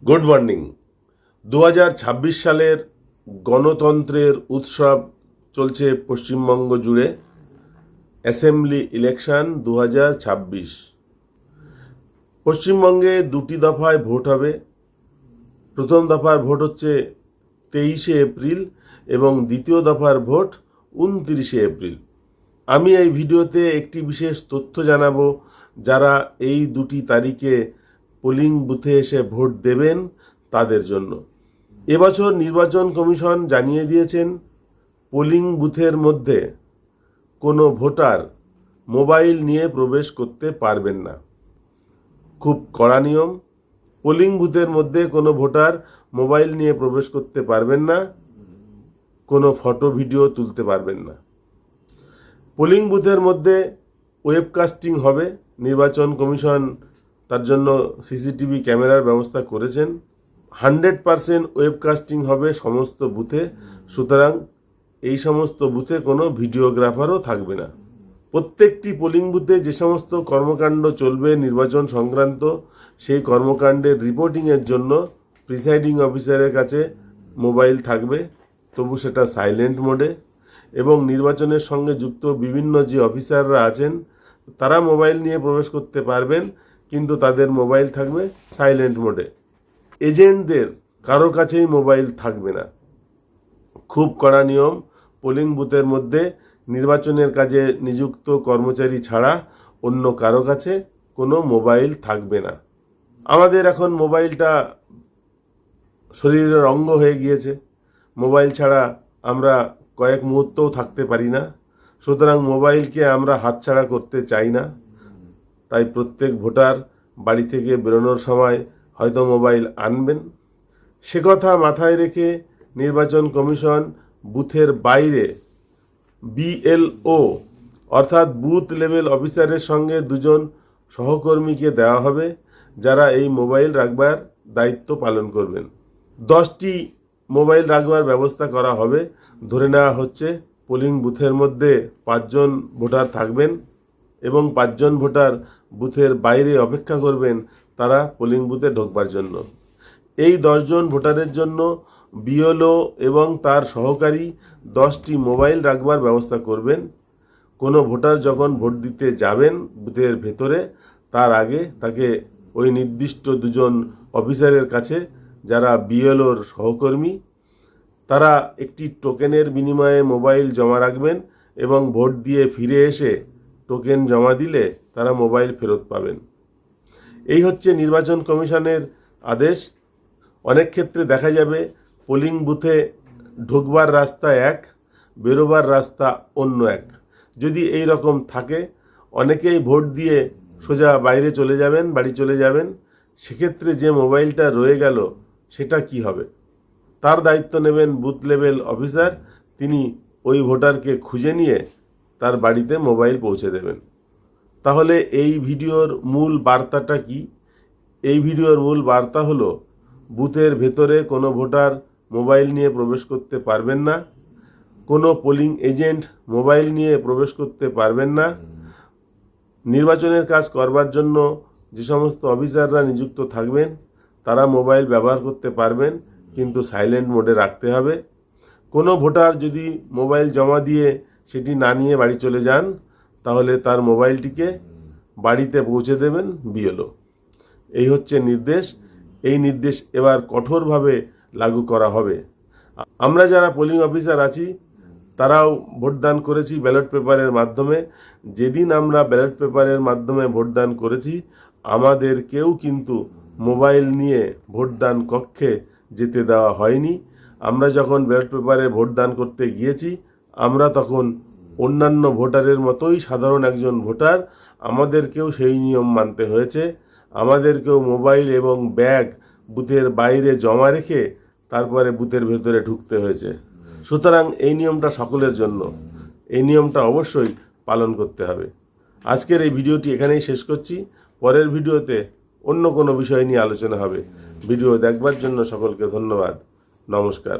Good morning. 2026 সালের গণতন্ত্রের উৎসব চলছে পশ্চিমবঙ্গ জুড়ে। Assembly election 2026। পশ্চিমবঙ্গে দুটি দফায় ভোট হবে। প্রথম দফার ভোট হচ্ছে 23শে এপ্রিল এবং দ্বিতীয় দফার ভোট 29শে এপ্রিল। আমি এই ভিডিওতে একটি বিশেষ তথ্য জানাবো যারা এই দুটি তারিখে পোলিং বুথে এসে ভোট দেবেন তাদের জন্য। এবছর নির্বাচন কমিশন জানিয়ে দিয়েছেন পোলিং বুথের মধ্যে কোনো ভোটার মোবাইল নিয়ে প্রবেশ করতে পারবেন না। খুব কড়া নিয়ম। পোলিং বুথের মধ্যে কোনো ভোটার মোবাইল নিয়ে প্রবেশ করতে পারবেন না, কোনো ফটো ভিডিও তুলতে পারবেন না। পোলিং বুথের মধ্যে ওয়েবকাস্টিং হবে। নির্বাচন কমিশন তার জন্য সিসিটিভি ক্যামেরার ব্যবস্থা করেছেন। 100% ওয়েবকাস্টিং হবে সমস্ত বুথে, সুতরাং এই সমস্ত বুথে কোনো ভিডিওগ্রাফারও থাকবে না। প্রত্যেকটি পোলিং বুথে যে সমস্ত কর্মকাণ্ড চলবে নির্বাচন সংক্রান্ত, সেই কর্মকাণ্ডের রিপোর্টিংয়ের জন্য প্রিসাইডিং অফিসারের কাছে মোবাইল থাকবে, তবু সেটা সাইলেন্ট মোডে। এবং নির্বাচনের সঙ্গে যুক্ত বিভিন্ন যে অফিসাররা আছেন তারা মোবাইল নিয়ে প্রবেশ করতে পারবেন, কিন্তু তাদের মোবাইল থাকবে সাইলেন্ট মোডে। এজেন্টদের কারো কাছেই মোবাইল থাকবে না। খুব কড়া নিয়ম। পোলিং বুথের মধ্যে নির্বাচনের কাজে নিযুক্ত কর্মচারী ছাড়া অন্য কারো কাছে কোনো মোবাইল থাকবে না। আমাদের এখন মোবাইলটা শরীরের অঙ্গ হয়ে গিয়েছে। মোবাইল ছাড়া আমরা কয়েক মুহূর্তও থাকতে পারি না। সুতরাং মোবাইলকে আমরা হাতছাড়া করতে চাই না। তাই প্রত্যেক ভোটার বাড়ি থেকে বেরোনোর সময় হয়তো মোবাইল আনবেন। সে কথা মাথায় রেখে নির্বাচন কমিশন বুথের বাইরে BLO অর্থাৎ বুথ লেভেল অফিসারের সঙ্গে দুজন সহকর্মীকে দেওয়া হবে, যারা এই মোবাইল রাখবার দায়িত্ব পালন করবেন। 10টি মোবাইল রাখবার ব্যবস্থা করা হবে। ধরে নেওয়া হচ্ছে পোলিং বুথের মধ্যে 5 জন ভোটার থাকবেন এবং 5 জন ভোটার বুথের বাইরে অপেক্ষা করবেন তারা পোলিং বুথে ঢোকবার জন্য। এই 10 জন ভোটারের জন্য BLO এবং তার সহকারী 10টি মোবাইল রাখবার ব্যবস্থা করবেন। কোনো ভোটার যখন ভোট দিতে যাবেন বুথের ভেতরে, তার আগে তাকে ওই নির্দিষ্ট দুজন অফিসারের কাছে, যারা BLOর সহকর্মী, তারা একটি টোকেনের বিনিময়ে মোবাইল জমা রাখবেন এবং ভোট দিয়ে ফিরে এসে টোকেন জমা দিলে তারা মোবাইল ফেরত পাবেন। এই হচ্ছে নির্বাচন কমিশনের আদেশ। অনেক ক্ষেত্রে দেখা যাবে পোলিং বুথে ঢোকবার রাস্তা এক, বেরোবার রাস্তা অন্য এক। যদি এই রকম থাকে, অনেকেই ভোট দিয়ে সোজা বাইরে চলে যাবেন, বাড়ি চলে যাবেন। সেক্ষেত্রে যে মোবাইলটা রয়ে গেল সেটা কি হবে? তার দায়িত্ব নেবেন বুথ লেভেল অফিসার। তিনি ওই ভোটারকে খুঁজে নিয়ে তার বাড়িতে মোবাইল পৌঁছে দেবেন। তাহলে এই ভিডিওর মূল বার্তাটা কি? এই ভিডিওর মূল বার্তা হলো, বুথের ভেতরে কোনো ভোটার মোবাইল নিয়ে প্রবেশ করতে পারবেন না, কোনো পোলিং এজেন্ট মোবাইল নিয়ে প্রবেশ করতে পারবেন না। নির্বাচনের কাজ করবার জন্য যে সমস্ত অফিসাররা নিযুক্ত থাকবেন তারা মোবাইল ব্যবহার করতে পারবেন, কিন্তু সাইলেন্ট মোডে রাখতে হবে। কোনো ভোটার যদি মোবাইল জমা দিয়ে সেটি না নিয়ে বাড়ি চলে যান, তাহলে তার মোবাইলটিকে বাড়িতে পৌঁছে দেবেন BLO। এই হচ্ছে নির্দেশ। এই নির্দেশ এবার কঠোরভাবে লাগু করা হবে। আমরা যারা পোলিং অফিসার আছি তারাও ভোটদান করেছি ব্যালট পেপারের মাধ্যমে। যেদিন আমরা ব্যালট পেপারের মাধ্যমে ভোটদান করেছি, আমাদেরকেও কিন্তু মোবাইল নিয়ে ভোটদান কক্ষে যেতে দেওয়া হয়নি। আমরা যখন ব্যালট পেপারে ভোটদান করতে গিয়েছি, আমরা তখন অন্যান্য ভোটারের মতোই সাধারণ একজন ভোটার। আমাদেরকেও সেই নিয়ম মানতে হয়েছে। আমাদেরকেও মোবাইল এবং ব্যাগ বুথের বাইরে জমা রেখে তারপরে বুথের ভেতরে ঢুকতে হয়েছে। সুতরাং এই নিয়মটা সকলের জন্য। এই নিয়মটা অবশ্যই পালন করতে হবে। আজকের এই ভিডিওটি এখানেই শেষ করছি। পরের ভিডিওতে অন্য কোনো বিষয় নিয়ে আলোচনা হবে। ভিডিও দেখবার জন্য সকলকে ধন্যবাদ। নমস্কার।